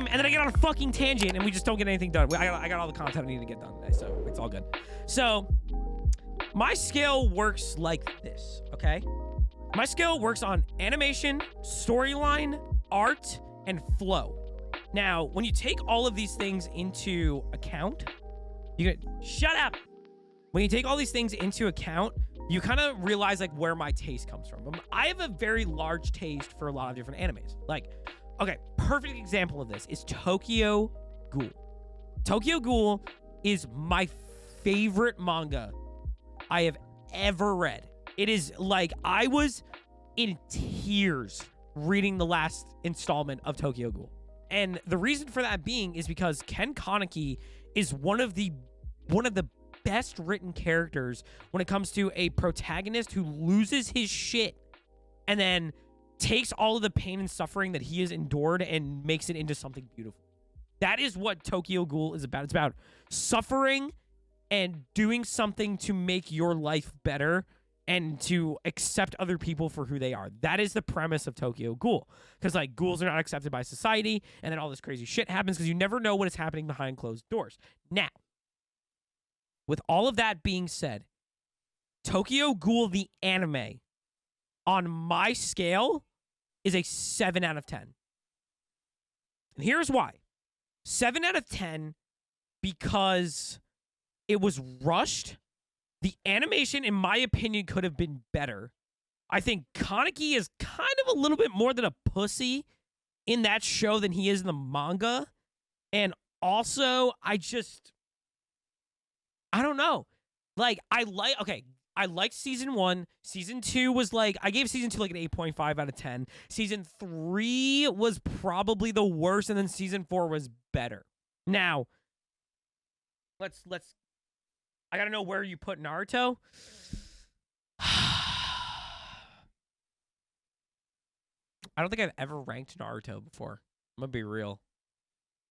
and then I get on a fucking tangent, and we just don't get anything done. I got all the content I need to get done today, so it's all good. So, my scale works like this, okay? My scale works on animation, storyline, art, and flow. Now, when you take all of these things into account, shut up. When you take all these things into account, you kind of realize like where my taste comes from. I have a very large taste for a lot of different animes. Like, okay, perfect example of this is Tokyo Ghoul. Tokyo Ghoul is my favorite manga I have ever read. It is like, I was in tears reading the last installment of Tokyo Ghoul. And the reason for that being is because Ken Kaneki is one of the best written characters when it comes to a protagonist who loses his shit and then takes all of the pain and suffering that he has endured and makes it into something beautiful. That is what Tokyo Ghoul is about. It's about suffering and doing something to make your life better and to accept other people for who they are. That is the premise of Tokyo Ghoul. Because, like, ghouls are not accepted by society, and then all this crazy shit happens because you never know what is happening behind closed doors. Now, with all of that being said, Tokyo Ghoul, the anime, on my scale, is a 7 out of 10. And here's why. 7 out of 10 because it was rushed. The animation, in my opinion, could have been better. I think Kaneki is kind of a little bit more than a pussy in that show than he is in the manga. And also, I don't know. Like, I liked season 1. Season 2 was like, I gave season 2 like an 8.5 out of 10. Season 3 was probably the worst, and then season 4 was better. Now, let's I gotta know where you put Naruto. I don't think I've ever ranked Naruto before. I'm gonna be real.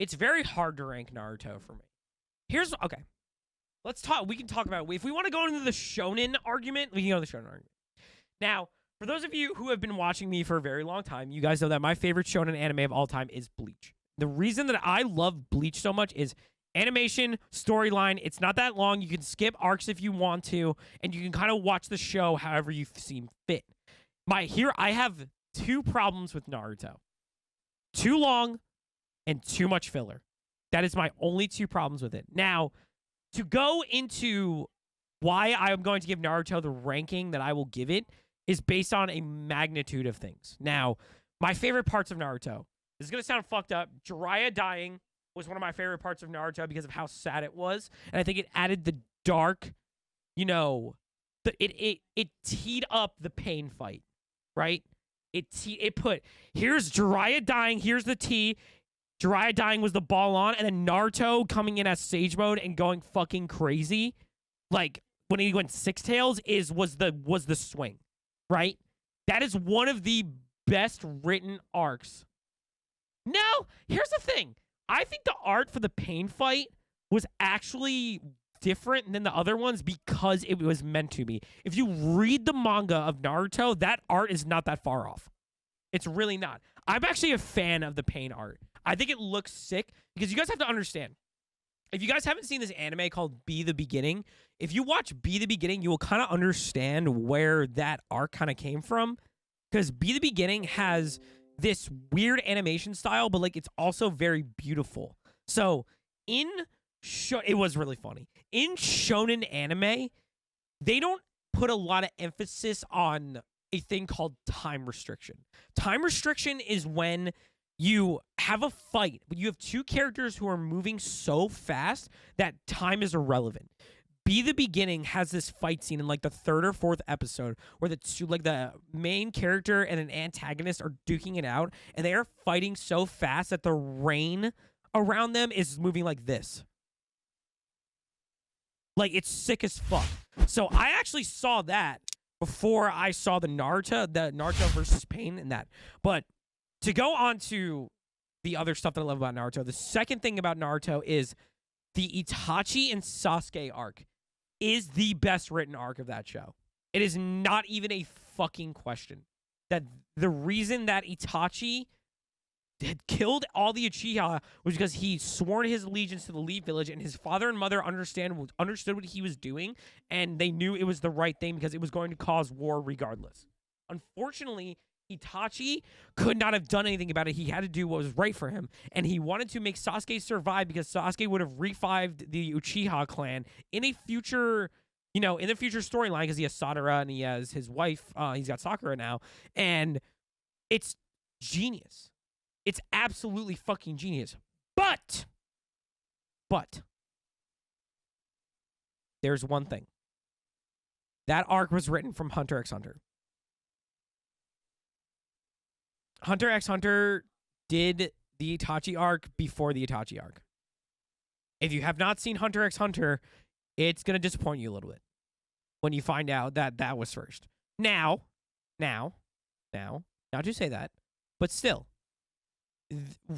It's very hard to rank Naruto for me. Okay. Let's talk. We can talk about, if we want to go into the shonen argument, we can go to the shonen argument. Now, for those of you who have been watching me for a very long time, you guys know that my favorite shonen anime of all time is Bleach. The reason that I love Bleach so much is animation, storyline. It's not that long. You can skip arcs if you want to, and you can kind of watch the show however you seem fit. I have 2 problems with Naruto. Too long and too much filler. That is my only 2 problems with it. Now, to go into why I am going to give Naruto the ranking that I will give it is based on a magnitude of things. Now, my favorite parts of Naruto. This is going to sound fucked up. Jiraiya dying was one of my favorite parts of Naruto because of how sad it was. And I think it added the dark, it teed up the pain fight, right? It put, here's Jiraiya dying, here's the T. Jiraiya dying was the ball on, and then Naruto coming in as Sage Mode and going fucking crazy. Like, when he went Six Tails was the swing, right? That is one of the best written arcs. Now, here's the thing. I think the art for the pain fight was actually different than the other ones because it was meant to be. If you read the manga of Naruto, that art is not that far off. It's really not. I'm actually a fan of the pain art. I think it looks sick because you guys have to understand. If you guys haven't seen this anime called Be the Beginning, if you watch Be the Beginning, you will kind of understand where that art kind of came from. Because Be the Beginning has this weird animation style, but like it's also very beautiful. So it was really funny. In shonen anime, they don't put a lot of emphasis on a thing called time restriction. Time restriction is when you have a fight, but you have 2 characters who are moving so fast that time is irrelevant. Be the Beginning has this fight scene in like the 3rd or 4th episode where the main character and an antagonist are duking it out, and they are fighting so fast that the rain around them is moving like this. Like, it's sick as fuck. So I actually saw that before I saw the Naruto versus Pain and that. But to go on to the other stuff that I love about Naruto, the second thing about Naruto is the Itachi and Sasuke arc is the best written arc of that show. It is not even a fucking question. That the reason that Itachi had killed all the Uchiha was because he sworn his allegiance to the Leaf Village, and his father and mother understood what he was doing, and they knew it was the right thing because it was going to cause war regardless. Unfortunately, Itachi could not have done anything about it. He had to do what was right for him, and he wanted to make Sasuke survive because Sasuke would have revived the Uchiha clan in a future, in the future storyline, because he has Sadara and he has his wife. He's got Sakura now, and it's genius. It's absolutely fucking genius. But there's one thing. That arc was written from Hunter x Hunter. Hunter x Hunter did the Itachi arc before the Itachi arc. If you have not seen Hunter x Hunter, it's going to disappoint you a little bit when you find out that that was first. Now, not to say that, but still,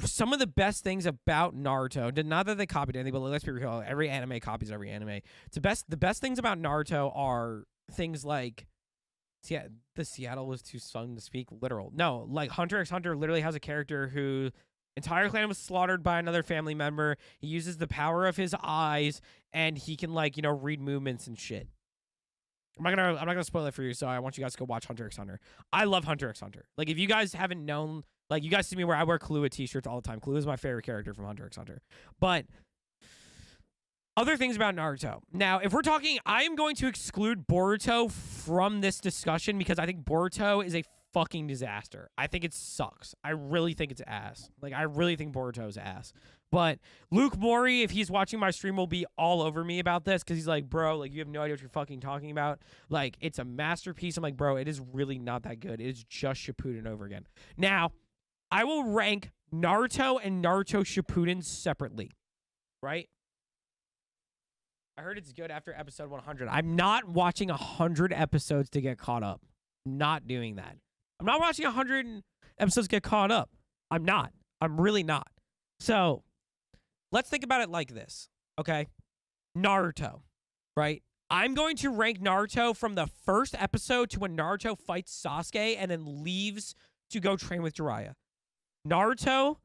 some of the best things about Naruto, not that they copied anything, but let's be real, every anime copies every anime. The best things about Naruto are things like, yeah, the Seattle was too sung to speak literal. No, like Hunter x Hunter literally has a character who entire clan was slaughtered by another family member. He uses the power of his eyes, and he can read movements and shit. I'm not gonna spoil it for you, so I want you guys to go watch Hunter x Hunter. I love Hunter x Hunter. Like, if you guys haven't known, you guys see me where I wear Kahlua t-shirts all the time. Kahlua is my favorite character from Hunter x Hunter. But other things about Naruto. Now, if we're talking, I am going to exclude Boruto from this discussion because I think Boruto is a fucking disaster. I think it sucks. I really think it's ass. I really think Boruto's ass. But Luke Mori, if he's watching my stream, will be all over me about this because he's like, bro, you have no idea what you're fucking talking about. It's a masterpiece. I'm like, bro, it is really not that good. It is just Shippuden over again. Now, I will rank Naruto and Naruto Shippuden separately, right? I heard it's good after episode 100. I'm not watching 100 episodes to get caught up. I'm not doing that. I'm not watching 100 episodes to get caught up. I'm not. I'm really not. So, let's think about it like this, okay? Naruto, right? I'm going to rank Naruto from the first episode to when Naruto fights Sasuke and then leaves to go train with Jiraiya. Naruto,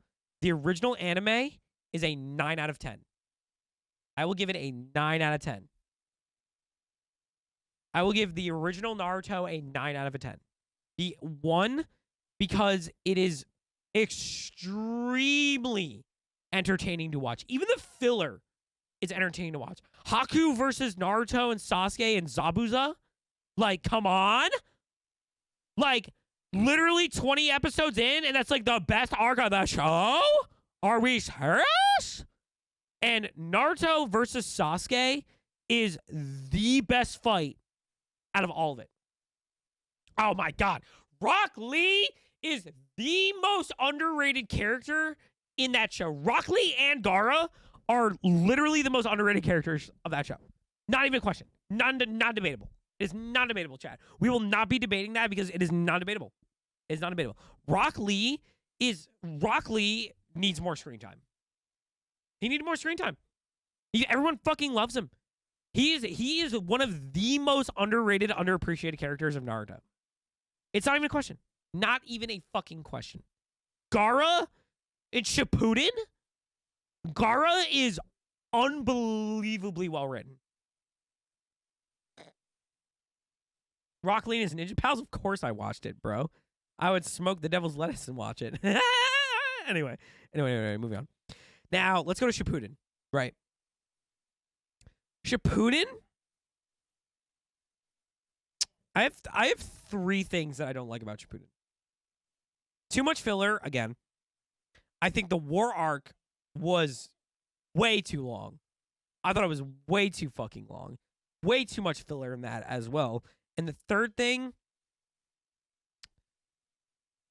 the original anime, is a 9 out of 10. I will give it a 9 out of 10. I will give the original Naruto a 9 out of a 10. The one, because it is extremely entertaining to watch. Even the filler is entertaining to watch. Haku versus Naruto and Sasuke and Zabuza? Come on? Literally 20 episodes in, and that's the best arc of the show? Are we serious? And Naruto versus Sasuke is the best fight out of all of it. Oh my god. Rock Lee is the most underrated character in that show. Rock Lee and Gaara are literally the most underrated characters of that show. Not even a question. Not debatable. It's not debatable, chat. We will not be debating that because it is not debatable. It's not debatable. Rock Lee needs more screen time. He needed more screen time. Everyone fucking loves him. He is one of the most underrated, underappreciated characters of Naruto. It's not even a question. Not even a fucking question. Gaara in Shippuden? Gaara is unbelievably well written. Rock Lee and his Ninja Pals? Of course I watched it, bro. I would smoke the devil's lettuce and watch it. Anyway, moving on. Now, let's go to Shippuden, right? Shippuden? I have 3 things that I don't like about Shippuden. Too much filler, again. I think the war arc was way too long. I thought it was way too fucking long. Way too much filler in that as well. And the third thing,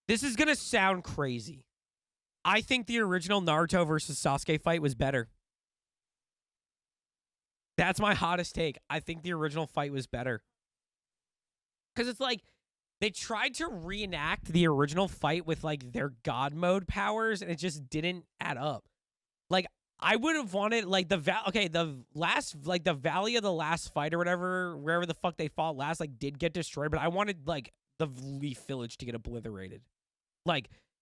this is going to sound crazy. I think the original Naruto versus Sasuke fight was better. That's my hottest take. I think the original fight was better. Because it's they tried to reenact the original fight with their god mode powers, and it just didn't add up. I would have wanted the Valley of the Last Fight or whatever, wherever the fuck they fought last, did get destroyed, but I wanted the Leaf Village to get obliterated.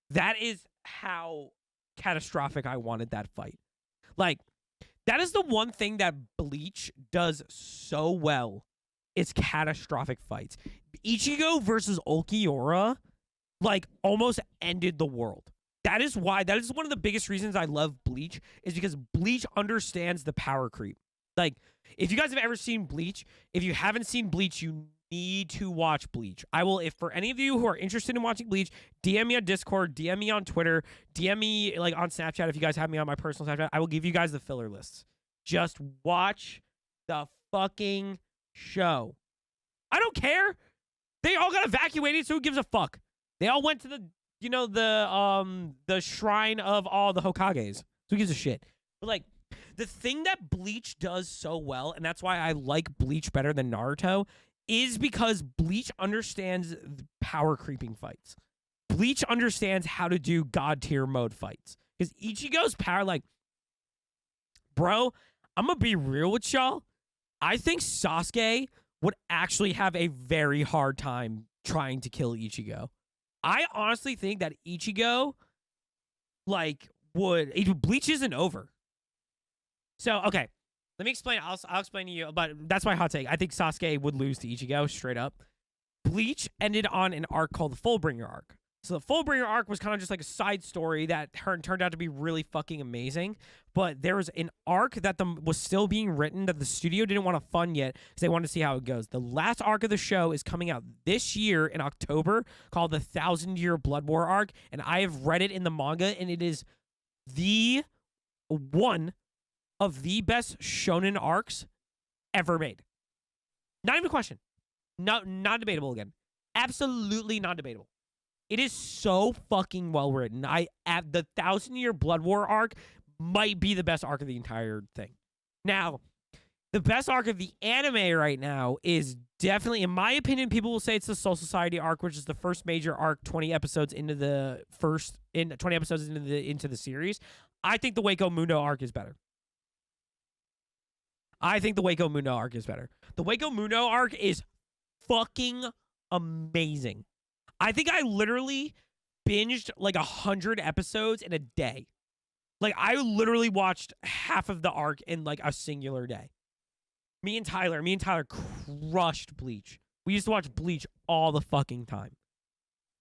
That is how catastrophic I wanted that fight. Like, that is the one thing that Bleach does so well. It's catastrophic fights. Ichigo versus Ulquiorra, like, almost ended the world. That is why, that is one of the biggest reasons I love Bleach, is because Bleach understands the power creep. Like, if you guys have ever seen Bleach, if you haven't seen Bleach, you need to watch Bleach. I will, if for any of you who are interested in watching Bleach, DM me on Discord, DM me on Twitter, DM me like on Snapchat if you guys have me on my personal Snapchat. I will give you guys the filler lists. Just watch the fucking show. I don't care. They all got evacuated, so who gives a fuck? They all went to the, you know, the shrine of all the Hokages. So who gives a shit? But like, the thing that Bleach does so well, and that's why I like Bleach better than Naruto, is because Bleach understands power creeping fights. Bleach understands how to do god tier mode fights. Because Ichigo's power, like, bro, I'm gonna be real with y'all. I think Sasuke would actually have a very hard time trying to kill Ichigo. I honestly think that Ichigo, like, Bleach isn't over. So, okay, let me explain. I'll explain to you, but that's my hot take. I think Sasuke would lose to Ichigo straight up. Bleach ended on an arc called the Fullbringer arc. So the Fullbringer arc was kind of just like a side story that turned out to be really fucking amazing. But there was an arc that was still being written that the studio didn't want to fund yet because they wanted to see how it goes. The last arc of the show is coming out this year in October called the 1,000-Year Blood War arc. And I have read it in the manga, and it is the one of the best shonen arcs ever made. Not even a question. Not debatable again. Absolutely not debatable. It is so fucking well written. The 1,000-Year Blood War arc might be the best arc of the entire thing. Now, the best arc of the anime right now is definitely, in my opinion, people will say it's the Soul Society arc, which is the first major arc, 20 episodes into the series. I think the Waco Mundo arc is better. The Waco Mundo arc is fucking amazing. I think I literally binged like 100 episodes in a day. Like, I literally watched half of the arc in like a singular day. Me and Tyler crushed Bleach. We used to watch Bleach all the fucking time.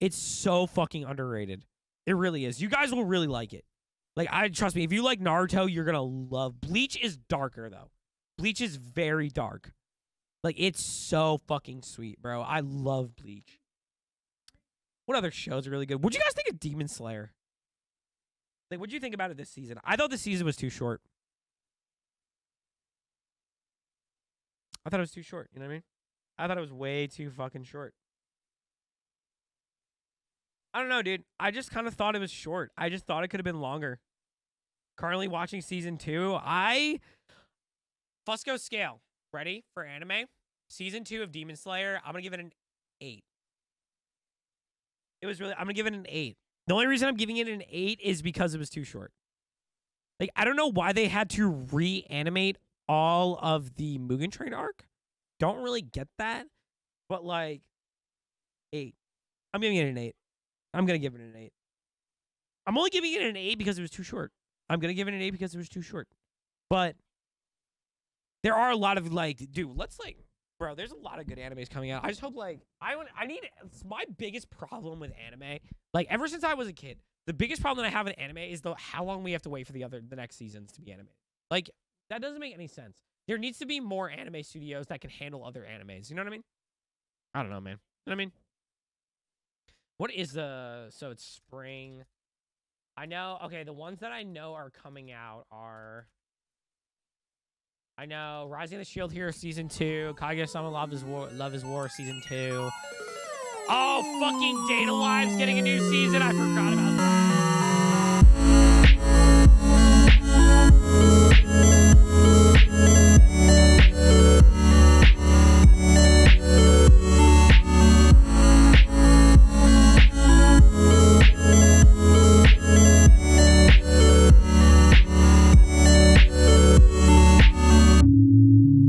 It's so fucking underrated. It really is. You guys will really like it. Like, trust me, if you like Naruto, you're gonna love. Bleach is darker though. Bleach is very dark. Like, it's so fucking sweet, bro. I love Bleach. What other shows are really good? What'd you guys think of Demon Slayer? Like, what'd you think about it this season? I thought the season was too short. I thought it was too short. You know what I mean? I thought it was way too fucking short. I don't know, dude. I just kind of thought it was short. I just thought it could have been longer. Currently watching season 2. Fusco scale. Ready for anime? Season 2 of Demon Slayer. I'm going to give it an 8. I'm going to give it an 8. The only reason I'm giving it an 8 is because it was too short. Like, I don't know why they had to reanimate all of the Mugen Train arc. Don't really get that. But, like, 8. I'm giving it an 8. I'm going to give it an 8. I'm only giving it an 8 because it was too short. I'm going to give it an 8 because it was too short. But there are a lot of, like, dude, bro, there's a lot of good animes coming out. I just hope, like, it's my biggest problem with anime. Like, ever since I was a kid, the biggest problem that I have with anime is how long we have to wait for the next seasons to be animated. Like, that doesn't make any sense. There needs to be more anime studios that can handle other animes. You know what I mean? I don't know, man. You know what I mean? What is so it's spring. I know, okay, the ones that I know are coming out are, I know, Rising of the Shield Hero Season 2, Kaguya-sama Love is War Season 2. Oh, fucking Data Live's getting a new season. I forgot about that.